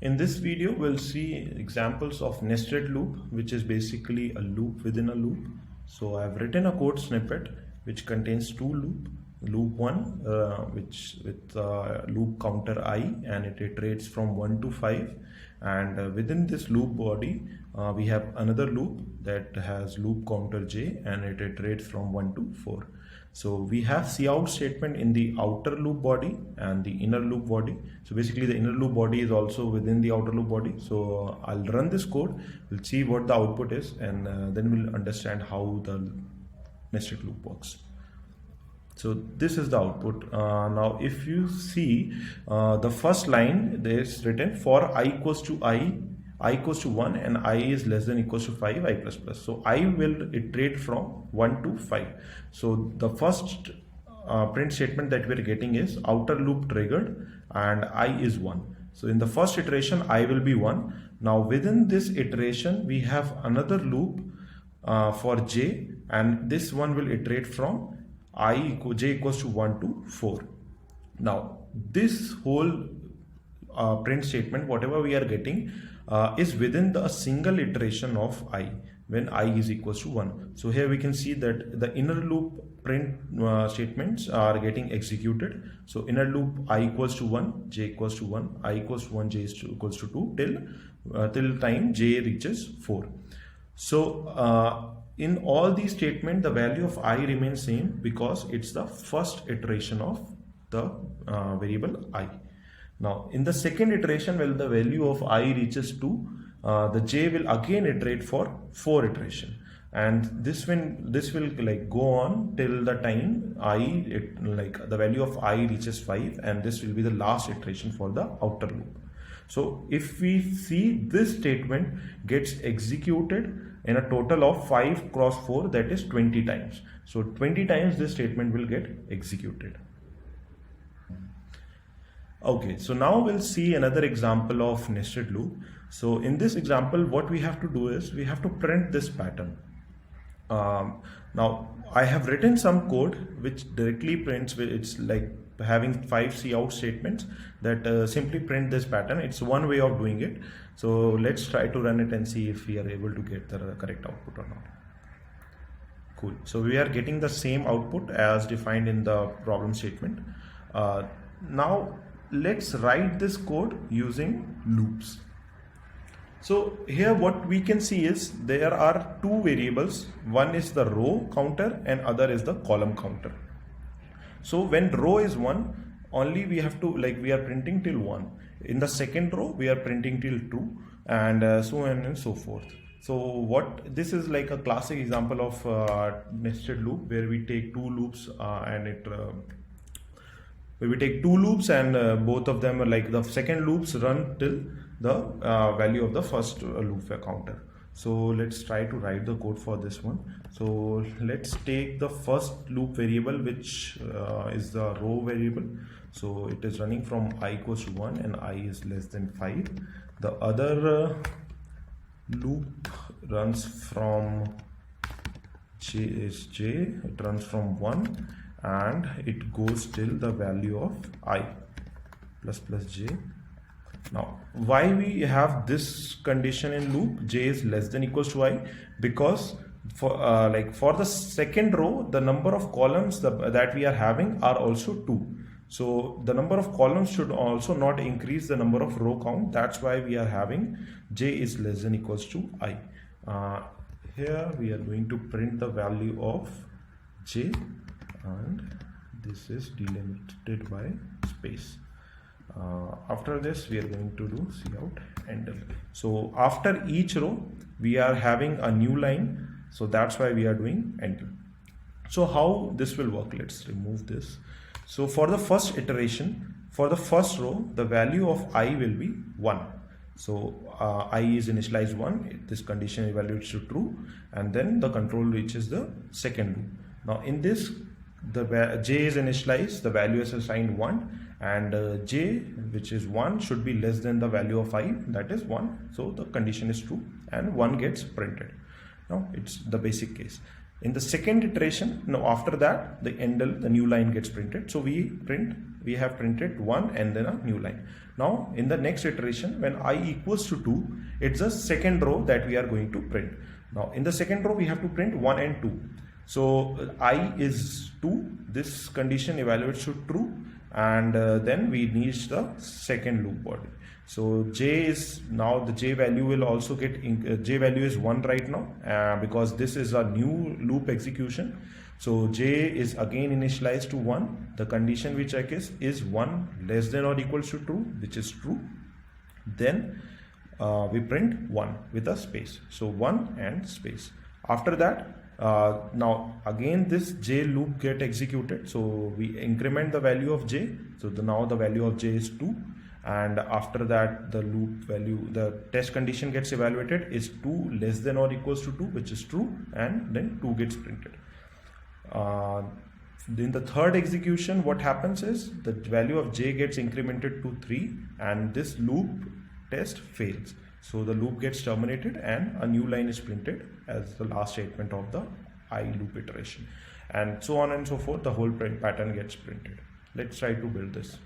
In this video, we'll see examples of nested loop, which is basically a loop within a loop. So I've written a code snippet which contains two loops. Loop 1 which with loop counter I, and it iterates from 1 to 5, and within this loop body we have another loop that has loop counter j, and it iterates from 1 to 4. So we have cout statement in the outer loop body and the inner loop body. So basically the inner loop body is also within the outer loop body. So I'll run this code, we'll see what the output is, and then we'll understand how the nested loop works. So this is the output. Now if you see the first line, there is written for I equals to 1 and I is less than equals to 5 I plus plus. So I will iterate from 1 to 5. So the first print statement that we are getting is outer loop triggered and I is 1. So in the first iteration I will be 1. Now within this iteration we have another loop for j, and this one will iterate from j equals to 1 to 4. Now this whole print statement, whatever we are getting, is within the single iteration of I, when I is equals to 1. So here we can see that the inner loop print statements are getting executed. So inner loop I equals to 1, j equals to 1, I equals to 1, j is equals to 2 till time j reaches 4. So in all these statements, the value of I remains same because it's the first iteration of the variable I. Now in the second iteration, when the value of I reaches 2, the j will again iterate for 4 iteration, and this will like go on till the time the value of I reaches 5, and this will be the last iteration for the outer loop. So if we see this statement gets executed in a total of 5 cross 4, that is 20 times. So 20 times this statement will get executed. Okay, so now we'll see another example of nested loop. So in this example, what we have to do is we have to print this pattern. Now I have written some code which directly prints, it's like having 5 cout statements that simply print this pattern. It's one way of doing it. So let's try to run it and see if we are able to get the correct output or not. Cool. So we are getting the same output as defined in the problem statement. Now let's write this code using loops. So here what we can see is there are two variables. One is the row counter and other is the column counter. So when row is 1, only we have to, we are printing till 1. In the second row we are printing till 2, and so on and so forth. So this is like a classic example of nested loop, where we take two loops and both of them are like the second loops run till the value of the first loop counter. So let's try to write the code for this one. So let's take the first loop variable, which is the row variable. So it is running from I equals to 1 and I is less than 5. The other loop runs from j, it runs from 1 and it goes till the value of I plus plus j. Now why we have this condition in loop, j is less than equals to I? Because for the second row, the number of columns that we are having are also 2. So the number of columns should also not increase the number of row count. That's why we are having j is less than equals to I. Here we are going to print the value of j, and this is delimited by space. After this we are going to do cout enter. So after each row we are having a new line, so that's why we are doing enter. So how this will work, let's remove this. So for the first iteration, for the first row, the value of I will be 1. So I is initialized 1, this condition evaluates to true, and then the control reaches the second loop. Now in this, the j is initialized, the value is assigned 1, and j, which is 1, should be less than the value of I, that is 1. So the condition is true and 1 gets printed. Now it's the basic case. In the second iteration, now after that, the new line gets printed. So we have printed 1 and then a new line. Now in the next iteration, when I equals to 2, it's the second row that we are going to print. Now in the second row, we have to print 1 and 2. So I is 2, this condition evaluates to true, and then we need the second loop body. So j is now the j value will also get j value is 1 right now because this is a new loop execution. So j is again initialized to 1. The condition we check is 1 less than or equals to true, which is true. Then we print 1 with a space. So 1 and space. After that, now again this j loop get executed. So we increment the value of j. So now the value of j is 2. And after that, the loop value, the test condition gets evaluated is 2 less than or equals to 2, which is true, and then 2 gets printed. In the third execution, what happens is the value of j gets incremented to 3, and this loop test fails. So the loop gets terminated and a new line is printed as the last statement of the I loop iteration, and so on and so forth. The whole print pattern gets printed. Let's try to build this.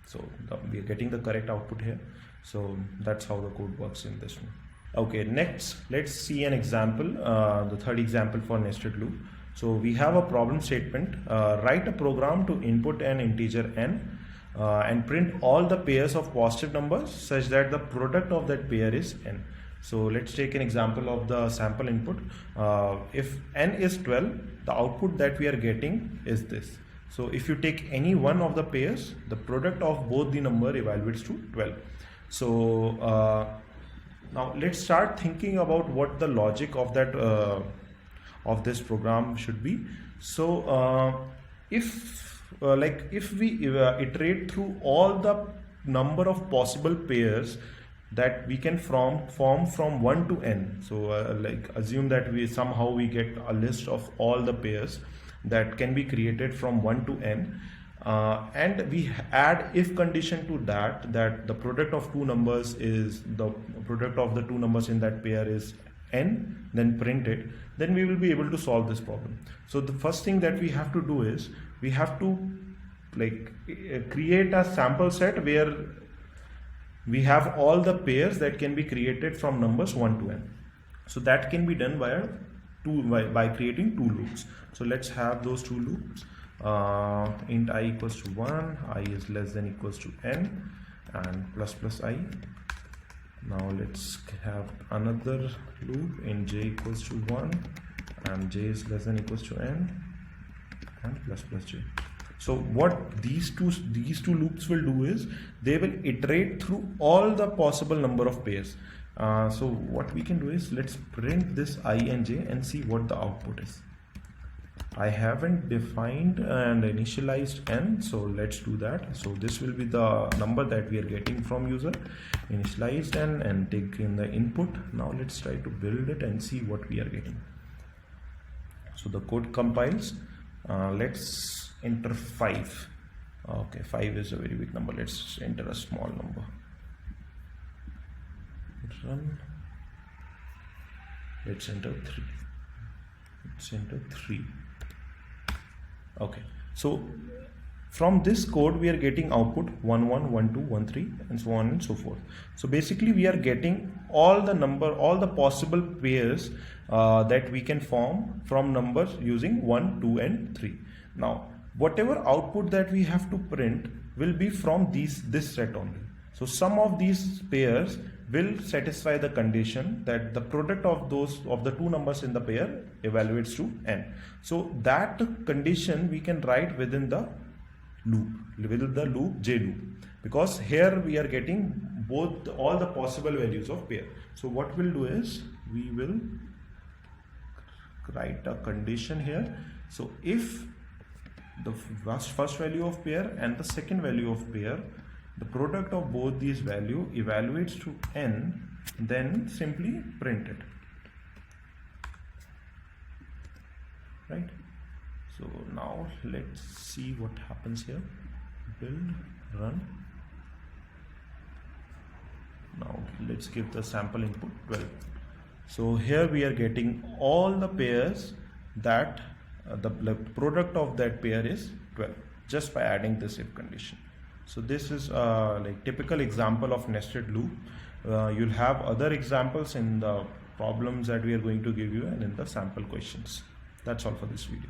So we are getting the correct output here. So that's how the code works in this one. Okay, next let's see an example, the third example for nested loop. So we have a problem statement. Write a program to input an integer n and print all the pairs of positive numbers such that the product of that pair is n. So let's take an example of the sample input. If n is 12, the output that we are getting is this. So if you take any one of the pairs, the product of both the number evaluates to 12. So now let's start thinking about what the logic of that of this program should be. So if we iterate through all the number of possible pairs that we can form from 1 to n. So like assume that we somehow get a list of all the pairs that can be created from 1 to n, and we add if condition to that the product of two numbers is the product of the two numbers in that pair is n, then print it, then we will be able to solve this problem. So the first thing that we have to do is we have to create a sample set where we have all the pairs that can be created from numbers 1 to n. So that can be done by creating two loops. So let's have those two loops. Int I equals to 1, I is less than equals to n, and plus plus I. Now let's have another loop in j equals to 1 and j is less than equals to n, and plus plus j. So what these two loops will do is they will iterate through all the possible number of pairs. So what we can do is let's print this I and j and see what the output is. I haven't defined and initialized n, so let's do that. So this will be the number that we are getting from user, initialized n, and take in the input. Now let's try to build it and see what we are getting. So the code compiles. Let's enter 5. Okay, 5 is a very big number. Let's enter a small number. Run. Let's enter 3. Let's enter 3. Okay, so from this code we are getting output 1 1 1 2 1 3 and so on and so forth. So basically we are getting all the possible pairs that we can form from numbers using 1 2 and 3. Now whatever output that we have to print will be from this set only. So some of these pairs will satisfy the condition that the product of the two numbers in the pair evaluates to n. So that condition we can write within the loop j loop, because here we are getting all the possible values of pair. So what we'll do is we will write a condition here. So if the first value of pair and the second value of pair, the product of both these value evaluates to n, then simply print it, right? So now let's see what happens here. Build, run. Now let's give the sample input 12. So here we are getting all the pairs that the product of that pair is 12 just by adding this if condition. So this is like typical example of nested loop. You'll have other examples in the problems that we are going to give you and in the sample questions. That's all for this video.